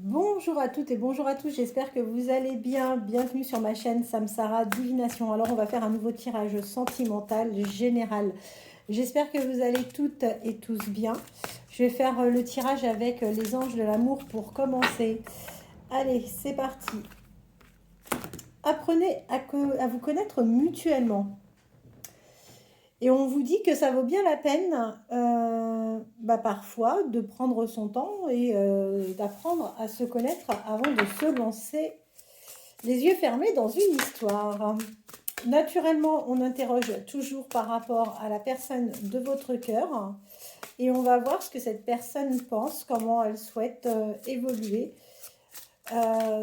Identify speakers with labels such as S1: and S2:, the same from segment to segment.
S1: Bonjour à toutes et bonjour à tous, j'espère que vous allez bien. Bienvenue sur ma chaîne Samsara Divination. Alors on va faire un nouveau tirage sentimental général. J'espère que vous allez toutes et tous bien. Je vais faire le tirage avec les anges de l'amour pour commencer. Allez, c'est parti. Apprenez à vous connaître mutuellement. Et on vous dit que ça vaut bien la peine, parfois, de prendre son temps et d'apprendre à se connaître avant de se lancer les yeux fermés dans une histoire. Naturellement, on interroge toujours par rapport à la personne de votre cœur et on va voir ce que cette personne pense, comment elle souhaite évoluer.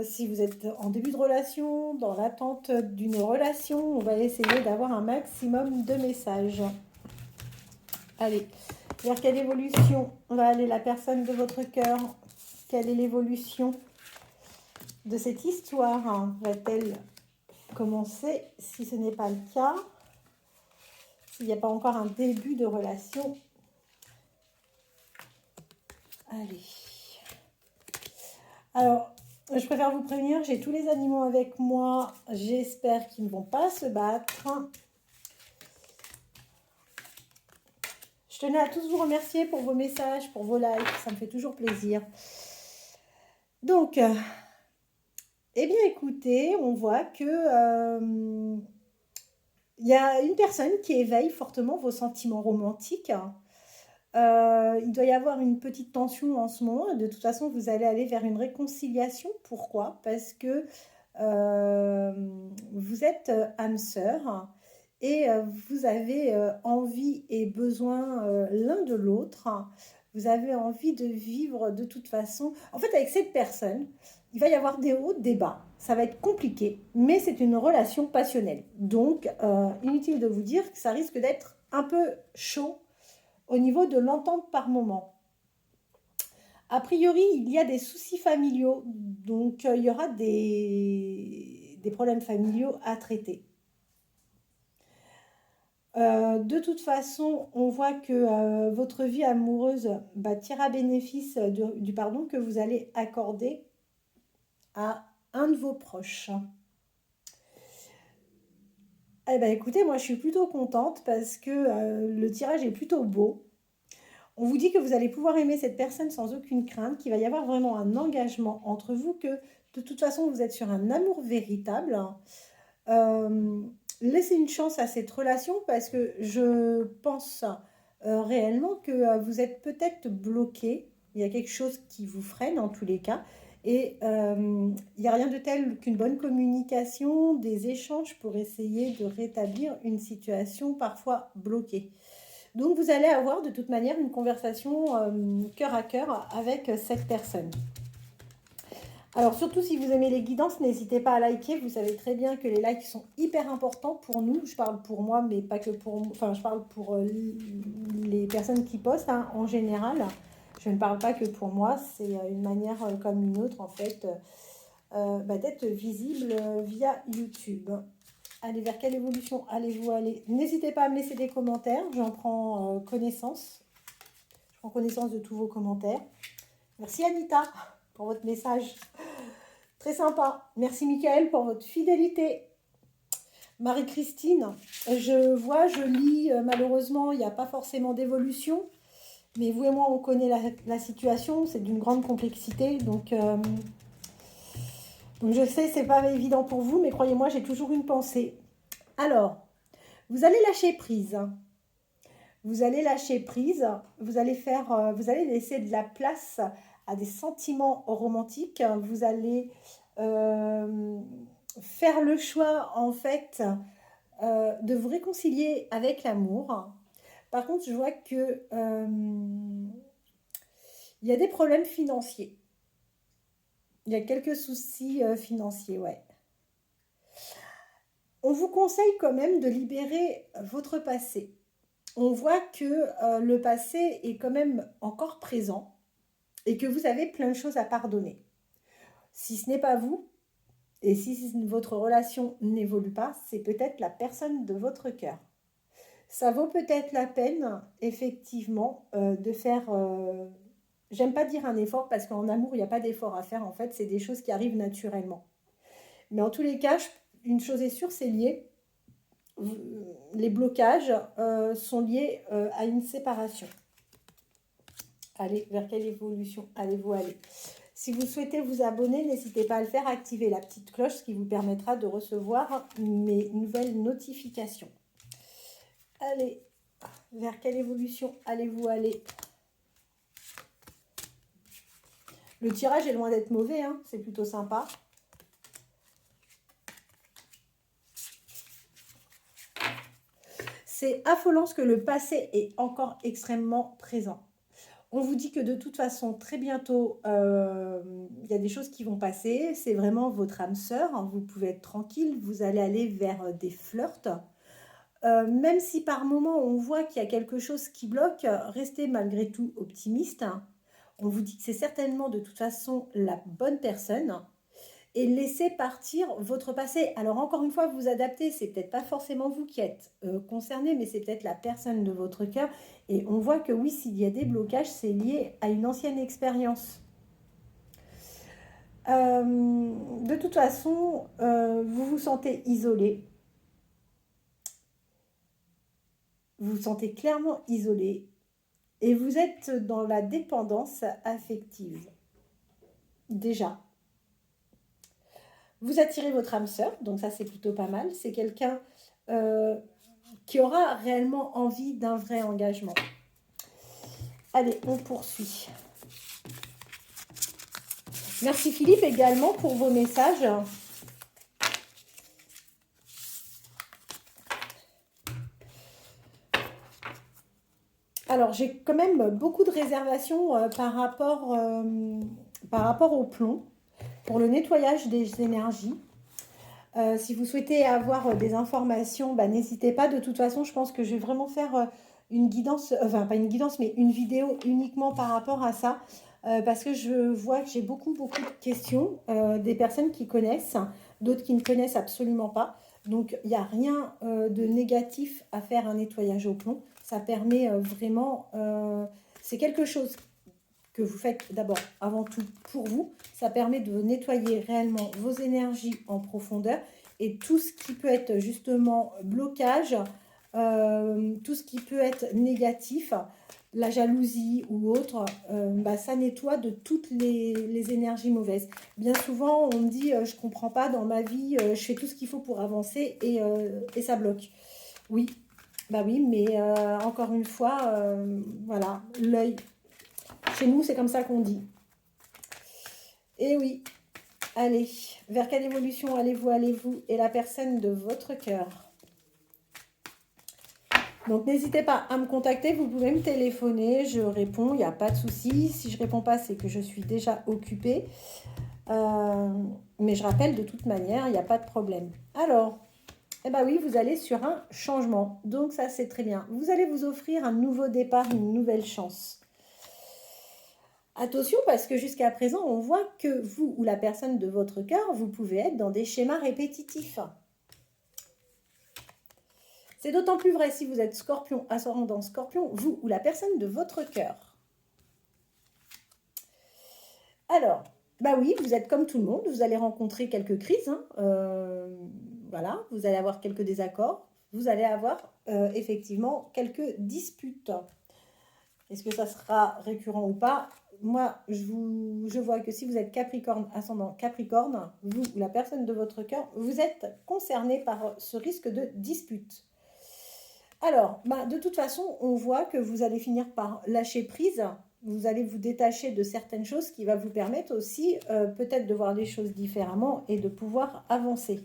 S1: Si vous êtes en début de relation, dans l'attente d'une relation, on va essayer d'avoir un maximum de messages. Allez, vers quelle évolution va aller la personne de votre cœur? Quelle est l'évolution de cette histoire? Va-t-elle commencer? Si ce n'est pas le cas, s'il n'y a pas encore un début de relation, allez. Alors, je préfère vous prévenir, j'ai tous les animaux avec moi. J'espère qu'ils ne vont pas se battre. Je tenais à tous vous remercier pour vos messages, pour vos likes. Ça me fait toujours plaisir. Donc, eh bien, écoutez, on voit que y a une personne qui éveille fortement vos sentiments romantiques. Il doit y avoir une petite tension en ce moment. De toute façon, vous allez aller vers une réconciliation. Pourquoi? Parce que euh, vous êtes âme sœur et vous avez envie et besoin l'un de l'autre. Vous avez envie de vivre de toute façon. En fait, avec cette personne, il va y avoir des hauts, des bas. Ça va être compliqué, mais c'est une relation passionnelle. Donc, inutile de vous dire que ça risque d'être un peu chaud au niveau de l'entente par moment. A priori, il y a des soucis familiaux, donc il y aura des problèmes familiaux à traiter. De toute façon, on voit que votre vie amoureuse tire bénéfice du pardon que vous allez accorder à un de vos proches. Eh bien, écoutez, moi je suis plutôt contente parce que le tirage est plutôt beau. On vous dit que vous allez pouvoir aimer cette personne sans aucune crainte, qu'il va y avoir vraiment un engagement entre vous, que de toute façon vous êtes sur un amour véritable. Euh, Laissez une chance à cette relation parce que je pense réellement que vous êtes peut-être bloqué. Il y a quelque chose qui vous freine en tous les cas. Et il n'y a rien de tel qu'une bonne communication, des échanges pour essayer de rétablir une situation parfois bloquée. Donc vous allez avoir de toute manière une conversation cœur à cœur avec cette personne. Alors surtout si vous aimez les guidances, n'hésitez pas à liker. Vous savez très bien que les likes sont hyper importants pour nous. Je parle pour moi, mais pas que pour moi. Enfin, je parle pour les personnes qui postent en général. Je ne parle pas que pour moi. C'est une manière comme une autre en fait d'être visible via YouTube. Allez, vers quelle évolution allez-vous aller? N'hésitez pas à me laisser des commentaires. J'en prends connaissance. Je prends connaissance de tous vos commentaires. Merci Anita pour votre message. Très sympa. Merci Michael pour votre fidélité. Marie-Christine, je lis, malheureusement, il n'y a pas forcément d'évolution. Mais vous et moi, on connaît la situation. C'est d'une grande complexité. Donc je sais, c'est pas évident pour vous, mais croyez-moi, j'ai toujours une pensée. Alors, vous allez lâcher prise. Vous allez lâcher prise, vous allez laisser de la place à des sentiments romantiques, vous allez euh, faire le choix en fait de vous réconcilier avec l'amour. Par contre, je vois que il y a des problèmes financiers. Il y a quelques soucis financiers, ouais. On vous conseille quand même de libérer votre passé. On voit que le passé est quand même encore présent et que vous avez plein de choses à pardonner. Si ce n'est pas vous, et si votre relation n'évolue pas, c'est peut-être la personne de votre cœur. Ça vaut peut-être la peine, effectivement, de faire J'aime pas dire un effort parce qu'en amour, il n'y a pas d'effort à faire. En fait, c'est des choses qui arrivent naturellement. Mais en tous les cas, une chose est sûre, c'est lié. Les blocages sont liés à une séparation. Allez, vers quelle évolution allez-vous aller? Si vous souhaitez vous abonner, n'hésitez pas à le faire, activer la petite cloche, ce qui vous permettra de recevoir mes nouvelles notifications. Allez, vers quelle évolution allez-vous aller? Le tirage est loin d'être mauvais, hein, c'est plutôt sympa. C'est affolant ce que le passé est encore extrêmement présent. On vous dit que de toute façon, très bientôt, il y a des choses qui vont passer. C'est vraiment votre âme sœur, hein. Vous pouvez être tranquille, vous allez aller vers des flirts. Même si par moment on voit qu'il y a quelque chose qui bloque, restez malgré tout optimiste. On vous dit que c'est certainement de toute façon la bonne personne. Et laissez partir votre passé. Alors encore une fois, vous adaptez, c'est peut-être pas forcément vous qui êtes concerné, mais c'est peut-être la personne de votre cœur. Et on voit que oui, s'il y a des blocages, c'est lié à une ancienne expérience. De toute façon, vous vous sentez isolé. Vous vous sentez clairement isolé. Et vous êtes dans la dépendance affective. Déjà. Vous attirez votre âme sœur, donc ça c'est plutôt pas mal. C'est quelqu'un qui aura réellement envie d'un vrai engagement. Allez, on poursuit. Merci Philippe également pour vos messages. Alors, j'ai quand même beaucoup de réservations par rapport au plomb pour le nettoyage des énergies. Si vous souhaitez avoir des informations, bah, n'hésitez pas. De toute façon, je pense que je vais vraiment faire une guidance, enfin pas une guidance, mais une vidéo uniquement par rapport à ça. Parce que je vois que j'ai beaucoup de questions, des personnes qui connaissent, d'autres qui ne connaissent absolument pas. Donc, il n'y a rien de négatif à faire un nettoyage au plomb. Ça permet vraiment, c'est quelque chose que vous faites d'abord, avant tout, pour vous. Ça permet de nettoyer réellement vos énergies en profondeur et tout ce qui peut être justement blocage, tout ce qui peut être négatif, la jalousie ou autre, bah, ça nettoie de toutes les énergies mauvaises. Bien souvent, on me dit je ne comprends pas dans ma vie, je fais tout ce qu'il faut pour avancer et ça bloque. Oui, bah oui, mais encore une fois, voilà, l'œil. Chez nous, c'est comme ça qu'on dit. Et oui, allez, vers quelle évolution allez-vous et la personne de votre cœur? Donc, n'hésitez pas à me contacter, vous pouvez me téléphoner, je réponds, il n'y a pas de souci. Si je ne réponds pas, c'est que je suis déjà occupée. Mais je rappelle de toute manière, il n'y a pas de problème. Alors, eh bien oui, vous allez sur un changement. Donc, ça, c'est très bien. Vous allez vous offrir un nouveau départ, une nouvelle chance. Attention, parce que jusqu'à présent, on voit que vous ou la personne de votre cœur, vous pouvez être dans des schémas répétitifs. C'est d'autant plus vrai si vous êtes scorpion, ascendant scorpion, vous ou la personne de votre cœur. Alors, bah oui, vous êtes comme tout le monde, vous allez rencontrer quelques crises, hein, voilà, vous allez avoir quelques désaccords, vous allez avoir effectivement quelques disputes. Est-ce que ça sera récurrent ou pas? Moi, je vois que si vous êtes Capricorne, ascendant Capricorne, vous ou la personne de votre cœur, vous êtes concerné par ce risque de dispute. Alors, bah, de toute façon, on voit que vous allez finir par lâcher prise. Vous allez vous détacher de certaines choses qui va vous permettre aussi peut-être de voir les choses différemment et de pouvoir avancer.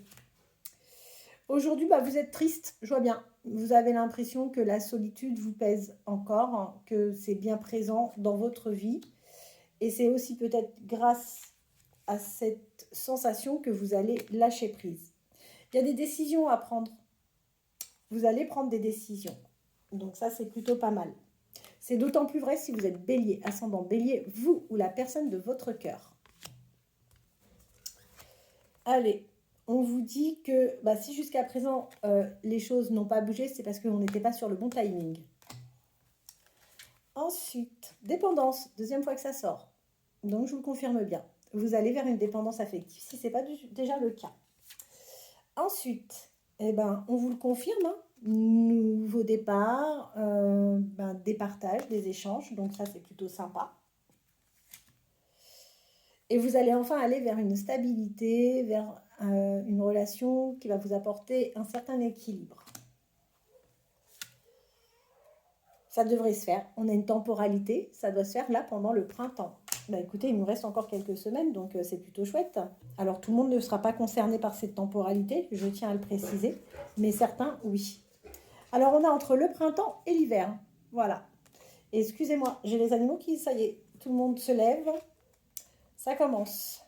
S1: Aujourd'hui, bah, vous êtes triste, je vois bien. Vous avez l'impression que la solitude vous pèse encore, hein, que c'est bien présent dans votre vie. Et c'est aussi peut-être grâce à cette sensation que vous allez lâcher prise. Il y a des décisions à prendre. Vous allez prendre des décisions. Donc ça, c'est plutôt pas mal. C'est d'autant plus vrai si vous êtes bélier, ascendant bélier, vous ou la personne de votre cœur. Allez, on vous dit que bah, si jusqu'à présent, les choses n'ont pas bougé, c'est parce qu'on n'était pas sur le bon timing. Ensuite, dépendance, deuxième fois que ça sort. Donc, je vous le confirme bien. Vous allez vers une dépendance affective si ce n'est pas déjà le cas. Ensuite, eh ben, on vous le confirme, hein, nouveau départ, des partages, des échanges. Donc, ça, c'est plutôt sympa. Et vous allez enfin aller vers une stabilité, vers une relation qui va vous apporter un certain équilibre. Ça devrait se faire. On a une temporalité, ça doit se faire là pendant le printemps. Bah écoutez, il nous reste encore quelques semaines, donc c'est plutôt chouette. Alors tout le monde ne sera pas concerné par cette temporalité, je tiens à le préciser, mais certains, oui. Alors on a entre le printemps et l'hiver, voilà. Excusez-moi, j'ai les animaux qui, ça y est, tout le monde se lève, ça commence.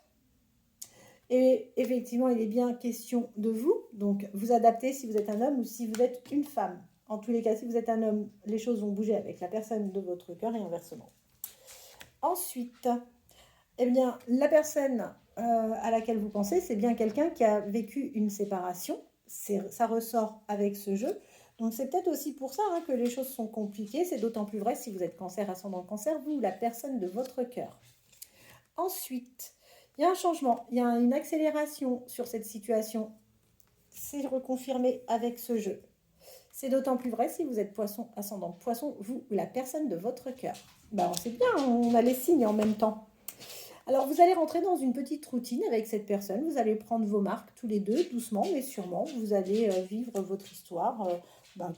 S1: Et effectivement, il est bien question de vous, donc vous adaptez si vous êtes un homme ou si vous êtes une femme. En tous les cas, si vous êtes un homme, les choses vont bouger avec la personne de votre cœur et inversement. Ensuite, eh bien, la personne à laquelle vous pensez, c'est bien quelqu'un qui a vécu une séparation. Ça ressort avec ce jeu. Donc, c'est peut-être aussi pour ça que les choses sont compliquées. C'est d'autant plus vrai si vous êtes cancer, ascendant cancer, vous, la personne de votre cœur. Ensuite, il y a un changement, il y a une accélération sur cette situation. C'est reconfirmé avec ce jeu. C'est d'autant plus vrai si vous êtes poisson, ascendant poisson, vous ou la personne de votre cœur. Ben, c'est bien, on a les signes en même temps. Alors, vous allez rentrer dans une petite routine avec cette personne. Vous allez prendre vos marques tous les deux, doucement mais sûrement. Vous allez vivre votre histoire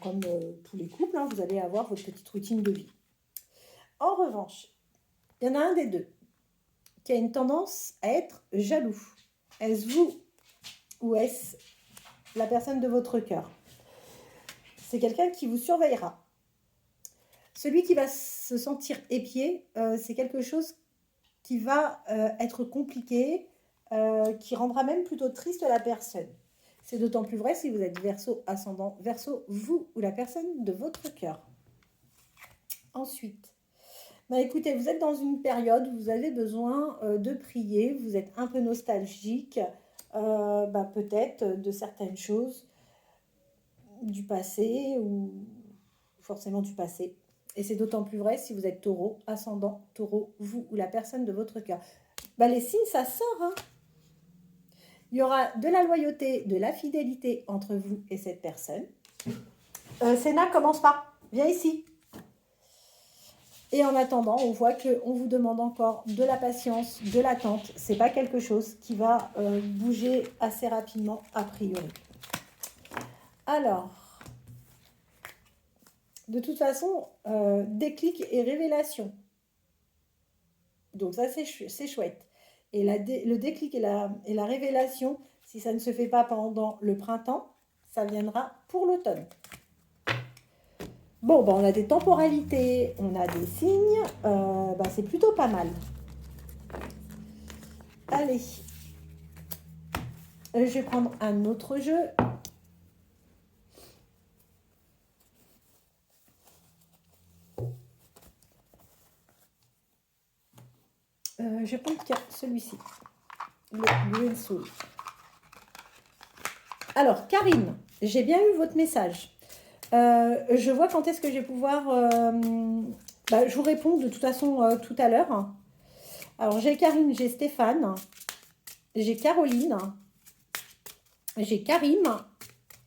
S1: comme tous les couples. Vous allez avoir votre petite routine de vie. En revanche, il y en a un des deux qui a une tendance à être jaloux. Est-ce vous ou est-ce la personne de votre cœur? C'est quelqu'un qui vous surveillera. Celui qui va se sentir épié, c'est quelque chose qui va être compliqué, qui rendra même plutôt triste la personne. C'est d'autant plus vrai si vous êtes Verseau, ascendant Verseau, vous ou la personne de votre cœur. Ensuite, écoutez, vous êtes dans une période où vous avez besoin de prier, vous êtes un peu nostalgique, peut-être de certaines choses du passé ou forcément du passé. Et c'est d'autant plus vrai si vous êtes Taureau, ascendant Taureau, vous ou la personne de votre cœur. Les signes, ça sort. Il y aura de la loyauté, de la fidélité entre vous et cette personne. Sénat, commence pas. Viens ici. Et en attendant, on voit qu'on vous demande encore de la patience, de l'attente. Ce n'est pas quelque chose qui va bouger assez rapidement, a priori. Alors, de toute façon, déclic et révélation. Donc ça, c'est chouette. Et le déclic et la révélation, si ça ne se fait pas pendant le printemps, ça viendra pour l'automne. Bon, on a des temporalités, on a des signes, c'est plutôt pas mal. Allez, je vais prendre un autre jeu. Je vais prendre celui-ci, le Green Soul. Alors, Karine, j'ai bien eu votre message. Je vois quand est-ce que je vais pouvoir... je vous réponds de toute façon tout à l'heure. Alors, j'ai Karine, j'ai Stéphane, j'ai Caroline, j'ai Karim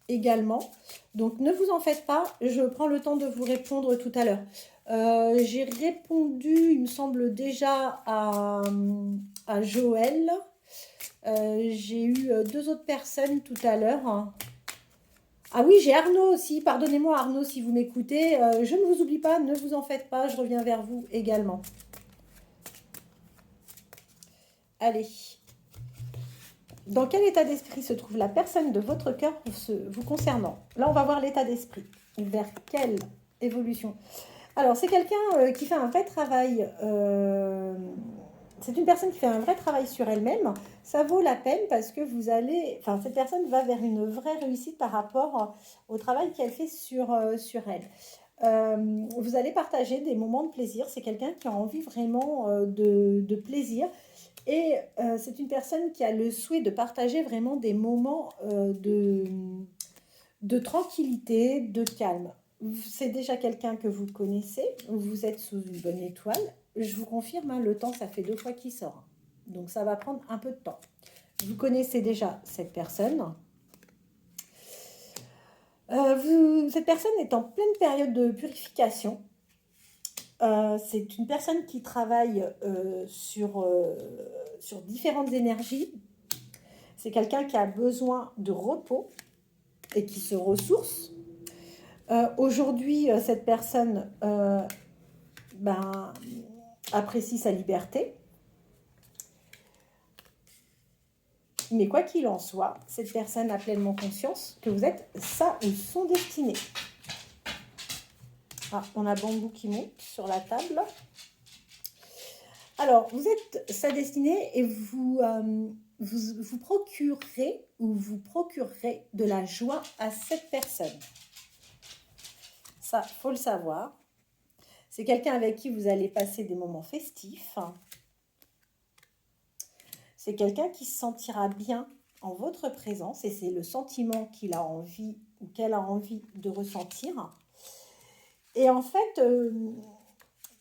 S1: également. Donc, ne vous en faites pas, je prends le temps de vous répondre tout à l'heure. J'ai répondu, il me semble, déjà à Joël. J'ai eu 2 autres personnes tout à l'heure. Ah oui, j'ai Arnaud aussi. Pardonnez-moi Arnaud si vous m'écoutez. Je ne vous oublie pas, ne vous en faites pas. Je reviens vers vous également. Allez. Dans quel état d'esprit se trouve la personne de votre cœur vous concernant? Là, on va voir l'état d'esprit. Vers quelle évolution? Alors, c'est quelqu'un qui fait un vrai travail... c'est une personne qui fait un vrai travail sur elle-même. Ça vaut la peine parce que cette personne va vers une vraie réussite par rapport au travail qu'elle fait sur elle. Vous allez partager des moments de plaisir. C'est quelqu'un qui a envie vraiment de plaisir. Et c'est une personne qui a le souhait de partager vraiment des moments de tranquillité, de calme. c'est déjà quelqu'un que vous connaissez, vous êtes sous une bonne étoile. Je vous confirme, hein, le temps, ça fait 2 fois qu'il sort. Donc ça va prendre un peu de temps. Vous connaissez déjà cette personne. Cette personne est en pleine période de purification. C'est une personne qui travaille sur différentes énergies. C'est quelqu'un qui a besoin de repos et qui se ressource. Aujourd'hui, cette personne apprécie sa liberté. Mais quoi qu'il en soit, cette personne a pleinement conscience que vous êtes sa ou son destinée. Ah, on a Bambou qui monte sur la table. Alors, vous êtes sa destinée et vous procurerez de la joie à cette personne. Ça, il faut le savoir. C'est quelqu'un avec qui vous allez passer des moments festifs. C'est quelqu'un qui se sentira bien en votre présence et c'est le sentiment qu'il a envie ou qu'elle a envie de ressentir. Et en fait,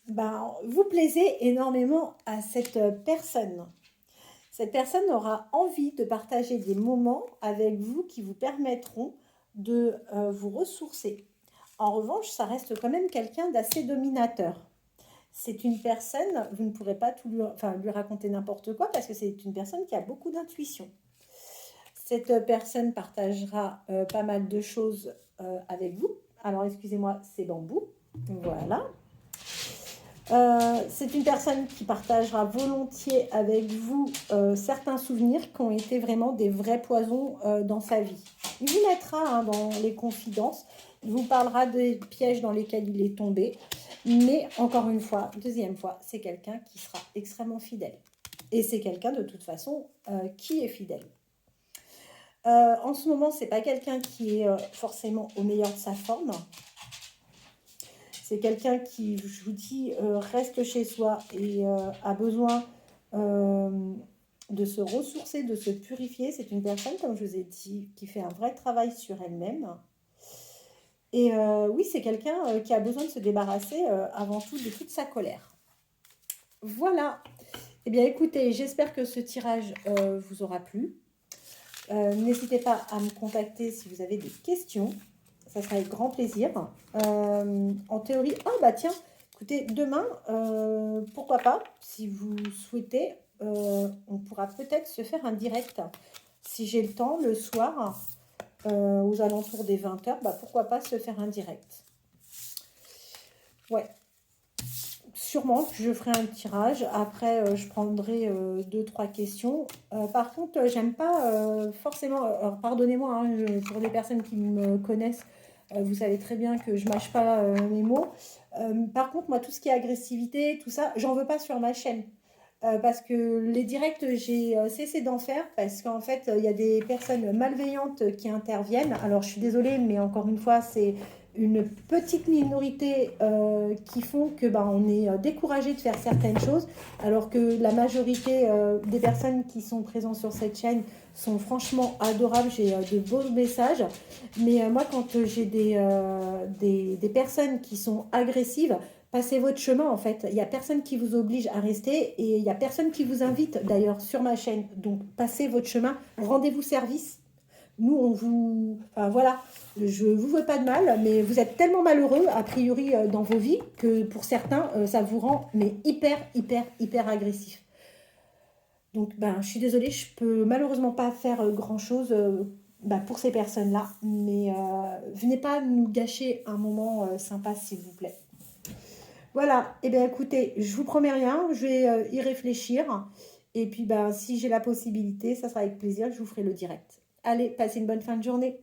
S1: vous plaisez énormément à cette personne. Cette personne aura envie de partager des moments avec vous qui vous permettront de vous ressourcer. En revanche, ça reste quand même quelqu'un d'assez dominateur. C'est une personne, vous ne pourrez pas tout lui raconter n'importe quoi parce que c'est une personne qui a beaucoup d'intuition. Cette personne partagera pas mal de choses avec vous. Alors, excusez-moi, c'est Bambou. Voilà. C'est une personne qui partagera volontiers avec vous certains souvenirs qui ont été vraiment des vrais poisons dans sa vie. Il vous mettra dans les confidences. Il vous parlera des pièges dans lesquels il est tombé. Mais encore une fois, deuxième fois, c'est quelqu'un qui sera extrêmement fidèle. Et c'est quelqu'un de toute façon qui est fidèle. En ce moment, ce n'est pas quelqu'un qui est forcément au meilleur de sa forme. C'est quelqu'un qui, je vous dis, reste chez soi et a besoin de se ressourcer, de se purifier. C'est une personne, comme je vous ai dit, qui fait un vrai travail sur elle-même. Et oui, c'est quelqu'un qui a besoin de se débarrasser avant tout de toute sa colère. Voilà. Eh bien, écoutez, j'espère que ce tirage vous aura plu. N'hésitez pas à me contacter si vous avez des questions. Ça sera avec grand plaisir. En théorie, tiens, écoutez, demain, pourquoi pas, si vous souhaitez, on pourra peut-être se faire un direct. Si j'ai le temps, le soir, aux alentours des 20h, pourquoi pas se faire un direct. Ouais. Sûrement que je ferai un tirage. Après, je prendrai 2-3 questions. Par contre, j'aime pas forcément... pardonnez-moi, pour les personnes qui me connaissent, vous savez très bien que je mâche pas mes mots. Par contre, moi, tout ce qui est agressivité, tout ça, j'en veux pas sur ma chaîne. Parce que les directs, j'ai cessé d'en faire parce qu'en fait, il y a des personnes malveillantes qui interviennent. Alors, je suis désolée, mais encore une fois, c'est une petite minorité qui font que on est découragé de faire certaines choses, alors que la majorité des personnes qui sont présentes sur cette chaîne sont franchement adorables. J'ai de beaux messages. Mais moi, quand j'ai des personnes qui sont agressives, passez votre chemin en fait. Il n'y a personne qui vous oblige à rester et il n'y a personne qui vous invite d'ailleurs sur ma chaîne. Donc passez votre chemin, rendez-vous service. Nous, on vous... Enfin voilà, je ne vous veux pas de mal, mais vous êtes tellement malheureux a priori dans vos vies que pour certains, ça vous rend mais hyper agressif. Donc je suis désolée, je peux malheureusement pas faire grand-chose pour ces personnes-là. Mais venez pas nous gâcher un moment sympa s'il vous plaît. Voilà, et bien écoutez, je vous promets rien, je vais y réfléchir. Et puis si j'ai la possibilité, ça sera avec plaisir, je vous ferai le direct. Allez, passez une bonne fin de journée.